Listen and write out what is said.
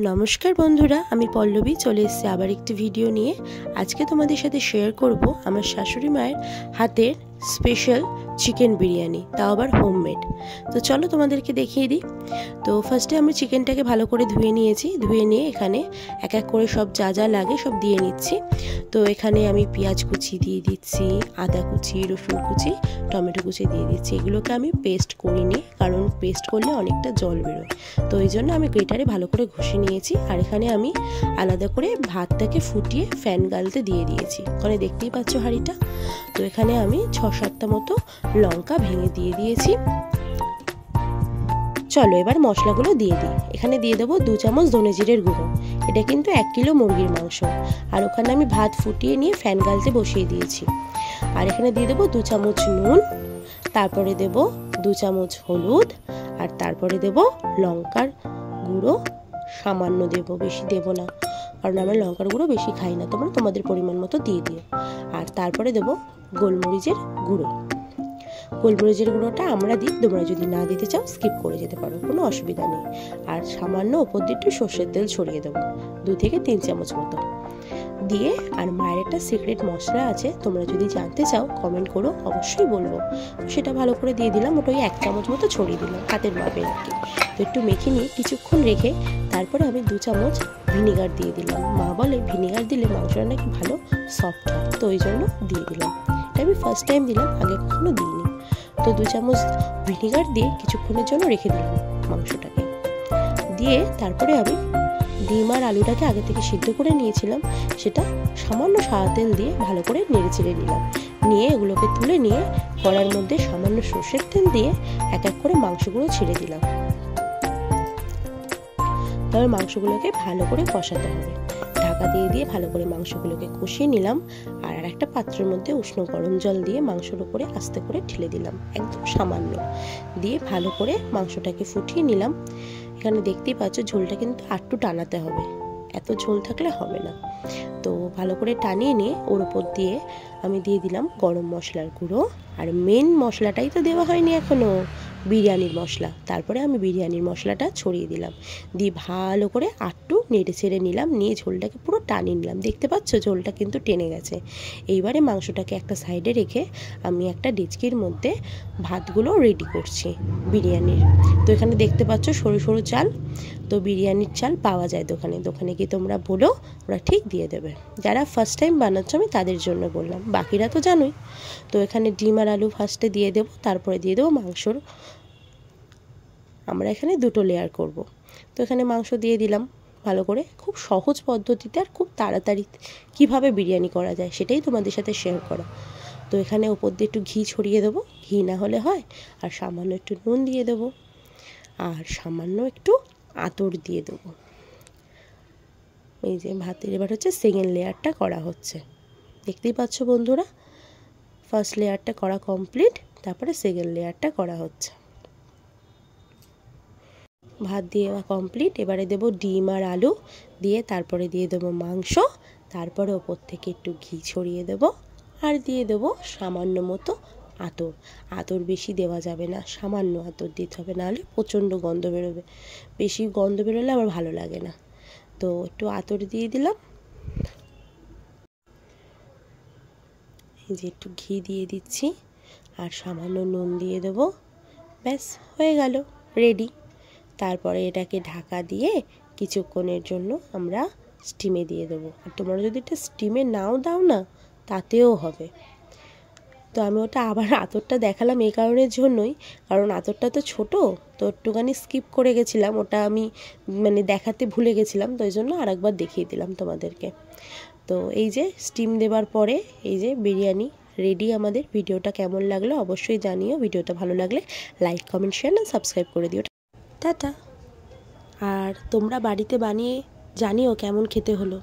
नमस्कार बंधुरा आमी पल्लवी चले एसेছি आबार एकटी भिडियो निये। आज के तोमादेर साथे शेयर करब आमार शाशुड़ी मायेर हातेर स्पेशल चिकेन बिरियानी, ताओ आबार होममेड। तो चलो तोमादेरके देखिए दी। तो फार्स्टे आमी चिकेनटाके भालो करे धुए निয়েছি, धुए निয়ে एखाने एक एक करे सब जा जा लागे सब दिए निচ্ছি। तो एखाने आमी पेঁয়াজ कुचि दिए दिচ্ছি, आदा कुचि, रसुन कुचि, टमेटो कुचि दिए दिচ্ছি। एगुलोके आमी पेस्ट करे निই, कारण पेस्ट करले अनेकटा जल बेरोय। तो एइजন্য आमी ग्रेटारे भालो करे घषे निয়েছি। আর এখানে আমি আলাদা করে ভাতটাকে ফুটিয়ে ফ্যান গালতে দিয়ে দিয়েছি। ওখানে দেখতেই পাচ্ছ হাঁড়িটা। তো এখানে আমি ৬-৭টা মতো লঙ্কা ভেঙে দিয়ে দিয়েছি। চলো এবার মশলাগুলো দিয়ে দিই। এখানে দিয়ে দেবো 2 চামচ ধনে জিরের গুঁড়ো। এটা কিন্তু 1 কিলো মুরগির মাংস। আর ওখানে আমি ভাত ফুটিয়ে নিয়ে ফ্যান গালতে বসিয়ে দিয়েছি। আর এখানে দিয়ে দেবো 2 চামচ নুন, তারপরে দেব 2 চামচ হলুদ, আর তারপরে দেব লঙ্কার গুঁড়ো সামান্য দেব, বেশি দেব না, কারণ আমরা লঙ্কার গুঁড়ো বেশি খাই না, তোমরা তোমাদের পরিমাণ মতো দিয়ে দিও। আর তারপরে দেব গোলমরিচের গুঁড়ো। গোলমরিচের গুঁড়োটা আমরা দিই, তোমরা যদি না দিতে চাও স্কিপ করে যেতে পারো, কোনো অসুবিধা নেই। আর সামান্য ওপর দিয়ে একটু সর্ষের তেল ছড়িয়ে দেবো, 2 থেকে 3 চামচ মতো দিয়ে। আর মায়ের একটা সিক্রেট মশলা আছে, তোমরা যদি জানতে চাও কমেন্ট করো, অবশ্যই বলবো। সেটা ভালো করে দিয়ে দিলাম, ওটা 1 চামচ মতো ছড়িয়ে দিলাম হাতের মাপে আর কি। তো একটু মেখে নিয়ে কিছুক্ষণ রেখে তারপরে আমি 2 চামচ ভিনিগার দিয়ে দিলাম। মা বলে ভিনিগার দিলে মাংসটা নাকি ভালো সফট হয়, তো ওই জন্য দিয়ে দিলাম। এটা আমি ফার্স্ট টাইম দিলাম, আগে কখনো দিইনি। তো 2 চামচ ভিনিগার দিয়ে কিছুক্ষণের জন্য রেখে দিলাম মাংসটাকে। দিয়ে তারপরে আমি ডিম আর আলুটাকে আগে থেকে সিদ্ধ করে নিয়েছিলাম, সেটা সামান্য সাদা তেল দিয়ে ভালো করে নেড়ে চেড়ে নিলাম। নিয়ে এগুলোকে তুলে নিয়ে কড়ার মধ্যে সামান্য সর্ষের তেল দিয়ে এক এক করে মাংসগুলো ছেড়ে দিলাম। তবে মাংসগুলোকে ভালো করে কষাতে হবে, ঢাকা দিয়ে দিয়ে ভালো করে মাংসগুলোকে কষিয়ে নিলাম। আর একটা পাত্রের মধ্যে উষ্ণ গরম জল দিয়ে মাংসের উপরে আস্তে করে ঢেলে দিলাম, একদম সামান্য দিয়ে ভালো করে মাংসটাকে ফুটিয়ে নিলাম। এখানে দেখতেই পাচ্ছ ঝোলটা কিন্তু আটটু টানাতে হবে, এত ঝোল থাকলে হবে না। তো ভালো করে টানিয়ে নিয়ে ওর উপর দিয়ে আমি দিয়ে দিলাম গরম মশলার গুঁড়ো। আর মেন মশলাটাই তো দেওয়া হয়নি এখনো, বিরিয়ানির মশলা। তারপরে আমি বিরিয়ানির মশলাটা ছড়িয়ে দিলাম, দিয়ে ভালো করে আটটু নেড়ে ছেড়ে নিলাম, নিয়ে ঝোলটাকে পুরো টানিয়ে নিলাম। দেখতে পাচ্ছ ঝোলটা কিন্তু টেনে গেছে। এইবারে মাংসটাকে একটা সাইডে রেখে আমি একটা ডেচকির মধ্যে ভাতগুলো রেডি করছি বিরিয়ানির। তো এখানে দেখতে পাচ্ছ সরু সরু চাল, তো বিরিয়ানির চাল পাওয়া যায় দোকানে, দোকানে কি তোমরা বলো, ওরা ঠিক দিয়ে দেবে। যারা ফার্স্ট টাইম বানাচ্ছ আমি তাদের জন্য বললাম, বাকিরা তো জানোই। তো এখানে ডিম আর আলু ফার্স্টে দিয়ে দেবো, তারপরে দিয়ে দেবো মাংসর। আমরা এখানে 2টো লেয়ার করব। তো এখানে মাংস দিয়ে দিলাম ভালো করে, খুব সহজ পদ্ধতিতে আর খুব তাড়াতাড়ি কিভাবে বিরিয়ানি করা যায় সেটাই তোমাদের সাথে শেয়ার করা। তো এখানে ওপর দিয়ে একটু ঘি ছড়িয়ে দেবো, ঘি না হলে হয়, আর সামান্য একটু নুন দিয়ে দেবো, আর সামান্য একটু আতর দিয়ে দেবো। এই যে ভাতের এবার হচ্ছে সেকেন্ড লেয়ারটা করা হচ্ছে, দেখতেই পাচ্ছ বন্ধুরা। ফার্স্ট লেয়ারটা করা কমপ্লিট, তারপরে সেকেন্ড লেয়ারটা করা হচ্ছে। ভাত দিয়ে কমপ্লিট, এবারে দেবো ডিম আর আলু দিয়ে, তারপরে দিয়ে দেবো মাংস, তারপরে ওপর থেকে একটু ঘি ছড়িয়ে দেবো, আর দিয়ে দেবো সামান্য মতো আতর। আতর বেশি দেওয়া যাবে না, সামান্য আতর দিতে হবে, নাহলে প্রচণ্ড গন্ধ বেরোবে। বেশি গন্ধ বেরোলে আমার ভালো লাগে না। তো একটু আতর দিয়ে দিলাম, এই যে একটু ঘি দিয়ে দিচ্ছি, আর সামান্য নুন দিয়ে দেবো, ব্যাস হয়ে গেল রেডি। তারপরে এটাকে ঢাকা দিয়ে কিছুক্ষণের জন্য আমরা স্টিমে দিয়ে দেবো। আর তোমরা যদি এটা স্টিমে নাও দাও না তাতেও হবে। তো আমি ওটা আবার আতরটা দেখালাম এই কারণের জন্যই, কারণ আতরটা তো ছোটো, তো একটুখানি স্কিপ করে গেছিলাম, ওটা আমি দেখাতে ভুলে গেছিলাম, তো ওই জন্য আরেকবার দেখিয়ে দিলাম তোমাদেরকে। তো এই যে স্টিম দেবার পরে এই যে বিরিয়ানি রেডি আমাদের। ভিডিওটা কেমন লাগলো অবশ্যই জানিও, ভিডিওটা ভালো লাগলে লাইক কমেন্ট শেয়ার আর সাবস্ক্রাইব করে দিও। টাটা। আর তোমরা বাড়িতে বানিয়ে জানিও কেমন খেতে হলো।